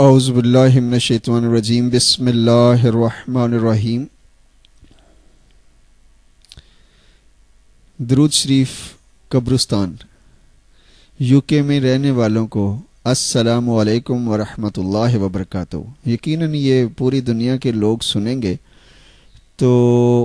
اعوذ باللہ من الشیطان الرجیم بسم اللہ الرحمن الرحیم۔ درود شریف قبرستان یو کے میں رہنے والوں کو السلام علیکم ورحمۃ اللہ وبرکاتہ۔ یقیناً یہ پوری دنیا کے لوگ سنیں گے تو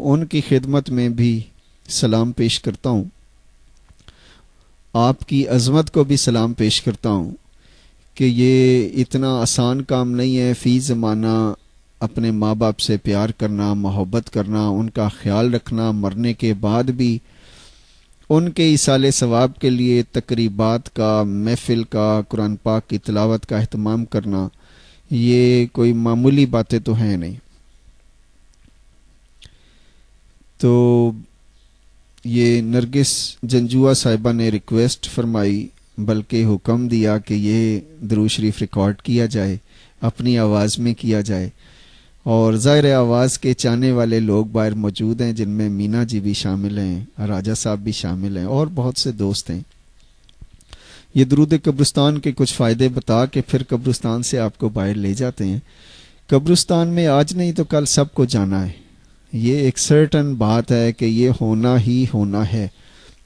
ان کی خدمت میں بھی سلام پیش کرتا ہوں، آپ کی عظمت کو بھی سلام پیش کرتا ہوں کہ یہ اتنا آسان کام نہیں ہے فی زمانہ اپنے ماں باپ سے پیار کرنا، محبت کرنا، ان کا خیال رکھنا، مرنے کے بعد بھی ان کے ایصال ثواب کے لیے تقریبات کا، محفل کا، قرآن پاک کی تلاوت کا اہتمام کرنا، یہ کوئی معمولی باتیں تو ہیں نہیں۔ تو یہ نرگس جنجوعہ صاحبہ نے ریکویسٹ فرمائی، بلکہ حکم دیا کہ یہ درود شریف ریکارڈ کیا جائے، اپنی آواز میں کیا جائے، اور ظاہر آواز کے چاہنے والے لوگ باہر موجود ہیں، جن میں مینا جی بھی شامل ہیں، راجہ صاحب بھی شامل ہیں، اور بہت سے دوست ہیں۔ یہ درود قبرستان کے کچھ فائدے بتا کے پھر قبرستان سے آپ کو باہر لے جاتے ہیں۔ قبرستان میں آج نہیں تو کل سب کو جانا ہے، یہ ایک سرٹن بات ہے کہ یہ ہونا ہی ہونا ہے۔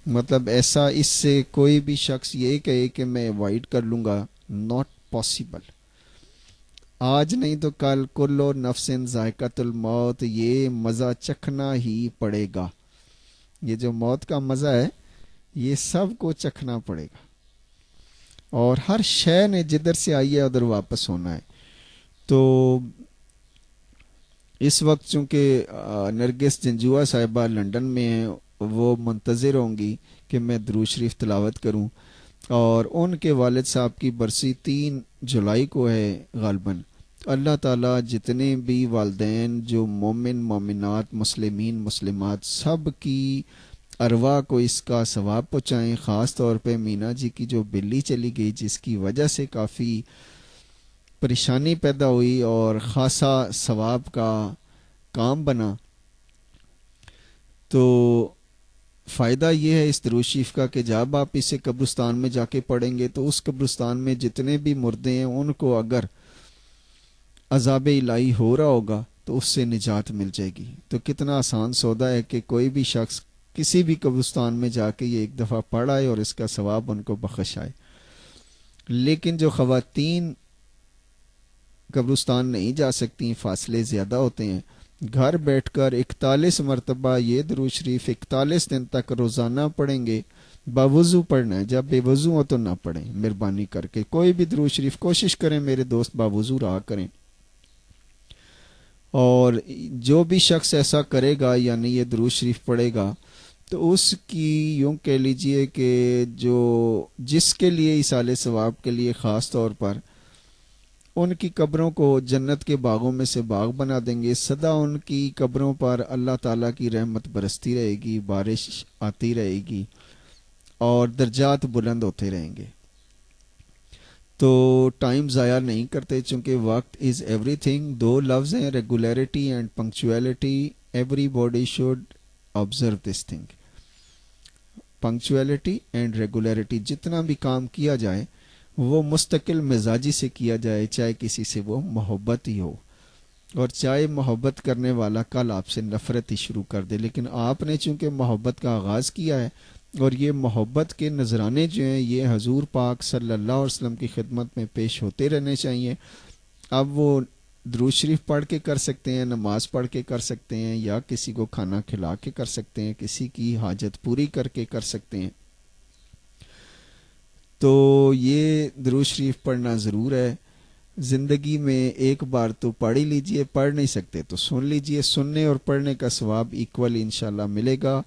مطلب ایسا اس سے کوئی بھی شخص یہ کہے کہ میں اوائڈ کر لوں گا، ناٹ پاسبل۔ آج نہیں تو کل کلو نفس ذائقۃ الموت، یہ مزہ چکھنا ہی پڑے گا۔ یہ جو موت کا مزہ ہے یہ سب کو چکھنا پڑے گا، اور ہر شے نے جدھر سے آئی ہے ادھر واپس ہونا ہے۔ تو اس وقت چونکہ نرگس جنجوعہ صاحبہ لندن میں ہیں، وہ منتظر ہوں گی کہ میں درود شریف تلاوت کروں، اور ان کے والد صاحب کی برسی 3 جولائی کو ہے غالباً۔ اللہ تعالیٰ جتنے بھی والدین جو مومن مومنات، مسلمین مسلمات، سب کی ارواح کو اس کا ثواب پہنچائیں۔ خاص طور پہ مینا جی کی جو بلی چلی گئی، جس کی وجہ سے کافی پریشانی پیدا ہوئی اور خاصا ثواب کا کام بنا، تو فائدہ یہ ہے اس درود شریف کا کہ جب آپ اسے قبرستان میں جا کے پڑھیں گے تو اس قبرستان میں جتنے بھی مردے ہیں ان کو اگر عذاب الہی ہو رہا ہوگا تو اس سے نجات مل جائے گی۔ تو کتنا آسان سودا ہے کہ کوئی بھی شخص کسی بھی قبرستان میں جا کے یہ ایک دفعہ پڑھ آئے اور اس کا ثواب ان کو بخش آئے۔ لیکن جو خواتین قبرستان نہیں جا سکتی، فاصلے زیادہ ہوتے ہیں، گھر بیٹھ کر 41 مرتبہ یہ درود شریف 41 دن تک روزانہ پڑھیں گے۔ باوضو پڑھنا ہے، جب بے وضو ہو تو نہ پڑھیں، مہربانی کر کے کوئی بھی درود شریف کوشش کریں میرے دوست باوضو رہا کریں۔ اور جو بھی شخص ایسا کرے گا یعنی یہ درود شریف پڑھے گا تو اس کی یوں کہہ لیجئے کہ جس کے لیے ایصال ثواب کے لیے خاص طور پر ان کی قبروں کو جنت کے باغوں میں سے باغ بنا دیں گے۔ سدا ان کی قبروں پر اللہ تعالیٰ کی رحمت برستی رہے گی، بارش آتی رہے گی، اور درجات بلند ہوتے رہیں گے۔ تو ٹائم ضائع نہیں کرتے، چونکہ وقت از ایوری تھنگ۔ 2 لفظ ہیں، regularity and punctuality. Every body should observe this thing, punctuality and regularity. جتنا بھی کام کیا جائے وہ مستقل مزاجی سے کیا جائے، چاہے کسی سے وہ محبت ہی ہو، اور چاہے محبت کرنے والا کل آپ سے نفرت ہی شروع کر دے، لیکن آپ نے چونکہ محبت کا آغاز کیا ہے، اور یہ محبت کے نذرانے جو ہیں یہ حضور پاک صلی اللہ علیہ وسلم کی خدمت میں پیش ہوتے رہنے چاہیے۔ اب وہ درود شریف پڑھ کے کر سکتے ہیں، نماز پڑھ کے کر سکتے ہیں، یا کسی کو کھانا کھلا کے کر سکتے ہیں، کسی کی حاجت پوری کر کے کر سکتے ہیں۔ تو یہ درود شریف پڑھنا ضرور ہے، زندگی میں ایک بار تو پڑھ ہی لیجئے، پڑھ نہیں سکتے تو سن لیجئے، سننے اور پڑھنے کا ثواب ایکول انشاءاللہ ملے گا۔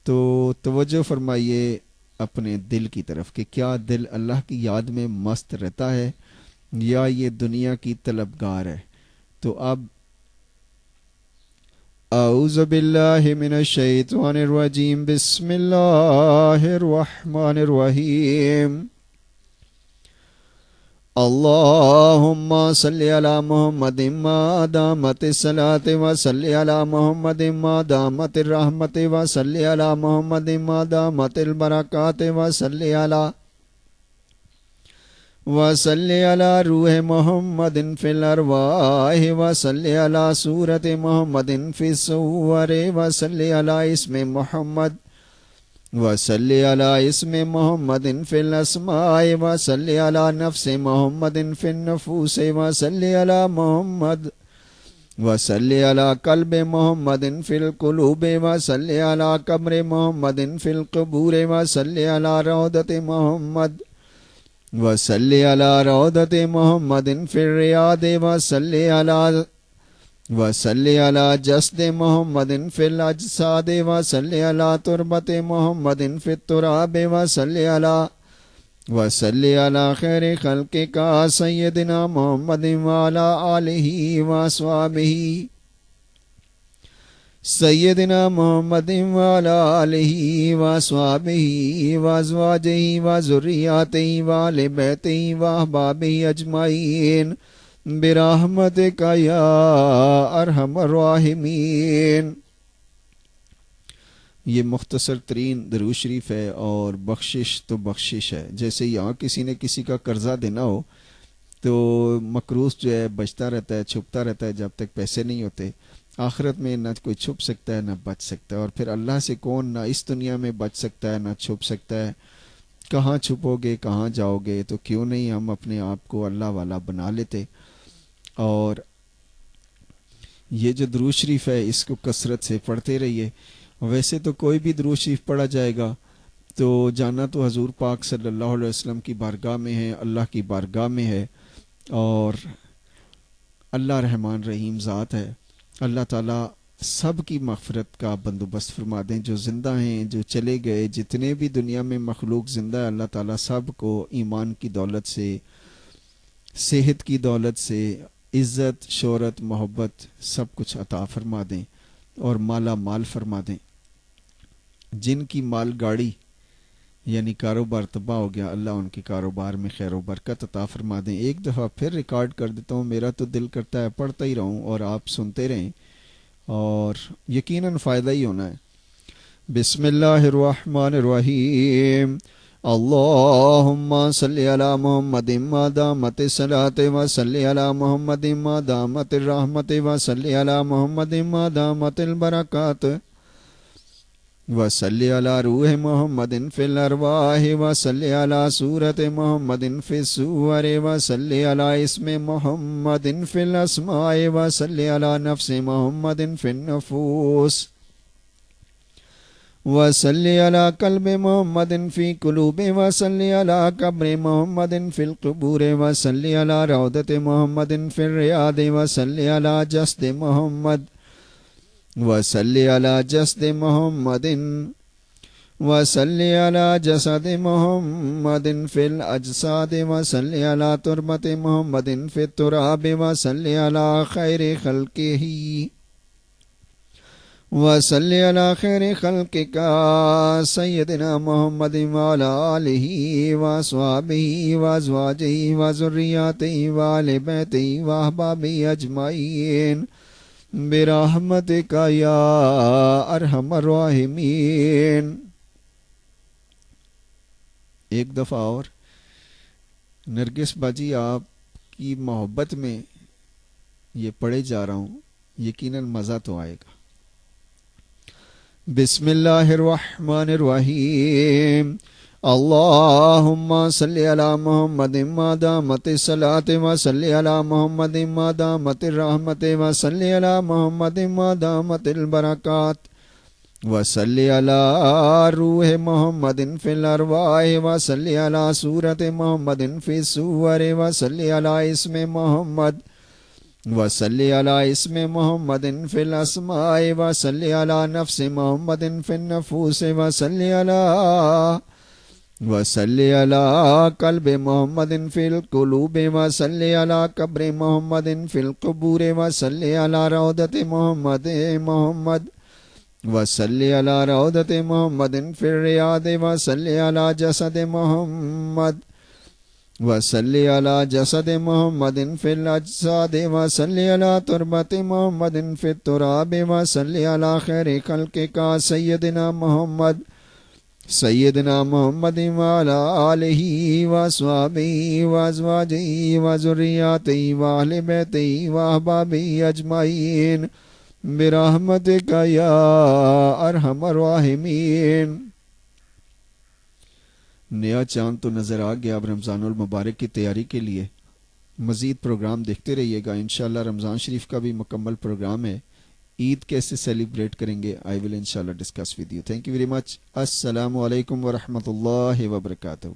تو توجہ فرمائیے اپنے دل کی طرف کہ کیا دل اللہ کی یاد میں مست رہتا ہے یا یہ دنیا کی طلبگار ہے۔ تو اب اعوذ باللہ من الشیطان الرجیم، بسم اللہ الرحمن الرحیم۔ اللہم صلی علی محمد ما دامت الصلاة و صلی علی محمد ما دامت الرحمت و صلی علی محمد ما دامت البرکات و صلی علی وصلی علی روح محمد فی الارواح وصلی علی صورت محمد فی الصور وصلی علی اسم محمد وصلی علی اسم محمد فی الاسماء وصلی علی نفس محمد فی النفوس وصلی علی محمد وصلی علی قلب محمد فی القلوب وصلی علی قبر محمد فی القبور وصلی علی روضۃ محمد وصلی علی روضۃ محمد فی الریاض وصلی علی جسد محمد فی الاجساد وصلی علی تربت محمد فی التراب وصلی علی خیر خلق کا سیدنا محمد وعلی آلہ واصحابہ سیدنا محمد وعلی آلہ واصحابہ وازواجہ وذریاتہ وآل بیتہ واحبابہ اجمعین برحمتک یا ارحم الراحمین۔ یہ مختصر ترین درود شریف ہے اور بخشش تو بخشش ہے۔ جیسے یہاں کسی نے کسی کا قرضہ دینا ہو تو مقروض جو ہے بچتا رہتا ہے، چھپتا رہتا ہے جب تک پیسے نہیں ہوتے۔ آخرت میں نہ کوئی چھپ سکتا ہے نہ بچ سکتا ہے، اور پھر اللہ سے کون نہ اس دنیا میں بچ سکتا ہے نہ چھپ سکتا ہے۔ کہاں چھپو گے، کہاں جاؤ گے؟ تو کیوں نہیں ہم اپنے آپ کو اللہ والا بنا لیتے۔ اور یہ جو درود شریف ہے اس کو کثرت سے پڑھتے رہیے۔ ویسے تو کوئی بھی درود شریف پڑھا جائے گا تو جانا تو حضور پاک صلی اللہ علیہ وسلم کی بارگاہ میں ہے، اللہ کی بارگاہ میں ہے، اور اللہ رحمان رحیم ذات ہے۔ اللہ تعالیٰ سب کی مغفرت کا بندوبست فرما دیں، جو زندہ ہیں جو چلے گئے، جتنے بھی دنیا میں مخلوق زندہ ہے، اللہ تعالیٰ سب کو ایمان کی دولت سے، صحت کی دولت سے، عزت شہرت محبت سب کچھ عطا فرما دیں اور مالا مال فرما دیں۔ جن کی مال گاڑی یعنی کاروبار تباہ ہو گیا، اللہ ان کے کاروبار میں خیر و برکت عطا فرما دیں۔ ایک دفعہ پھر ریکارڈ کر دیتا ہوں، میرا تو دل کرتا ہے پڑھتا ہی رہوں اور آپ سنتے رہیں، اور یقیناً فائدہ ہی ہونا ہے۔ بسم اللہ الرحمن الرحیم۔ اللہم صلی علی محمد ما دامت الصلاۃ وصلی علی محمد ما دامت الرحمت وصلی علی محمد ما دامت البرکات وصلی علی روح محمد فی الارواح وصلی علی صورت محمد فی الصور وصلی علی اسم محمد فی الاسماء وصلی علی نفس محمد فی النفوس وصلی علی قلب محمد فی قلوب وصلی علی قبر محمد فی القبور وصلی علی روضۃ محمد فی الریاض وصلی علی جسد محمد وصلی علی جسد محمد وصلی علی جسد محمد فی الاجساد وصلی علی تربت محمد فی التراب وصلی علی خیر خلقہ وصلی علی خیر خلق کا سیدنا محمد وعلی آلہ واصحابہ وازواجہ وذریاتہ وآل بیتہ واحبابہ اجمعین برحمتک یا ارحم الراحمین۔ ایک دفعہ اور نرگس باجی آپ کی محبت میں یہ پڑھے جا رہا ہوں، یقیناً مزہ تو آئے گا۔ بسم اللہ الرحمن الرحیم۔ اللہم صلی علی محمد ما دامت الصلاۃ وصلی علی محمد ما دامت الرحمت وصلی علی محمد ما دامت البرکات وصلی علی روح محمد فی الارواح وصلی علی صورت محمد فی الصور وصلی علی اسم محمد وصلی علی اسم محمد فی الاسماء وصلی علی نفس محمد فی النفوس وصلی علی قلب محمد فی القلوب وصلی علی قبر محمد فی القبور وصلی علی روضۃ محمد وصلی علی روضۃ محمد فی الریاض وصلی علی جسد محمد وصلی علی جسد محمد فی الاجساد وصلی علی تربت محمد فی التراب وصلی علی خیر خلق کا سیدنا محمد سیدنا محمد وعلی آلہ وصحبہ وازواجہ وذریاتہ واہل بیتہ واحبابہ اجمعین برحمتک یا ارحم الراحمین۔ نیا چاند تو نظر آ گیا، اب رمضان المبارک کی تیاری کے لیے مزید پروگرام دیکھتے رہیے گا۔ انشاءاللہ رمضان شریف کا بھی مکمل پروگرام ہے، عید کیسے سیلیبریٹ کریں گے آئی ول انشاءاللہ discuss with you. Thank you very much. السلام علیکم ورحمۃ اللہ وبرکاتہ۔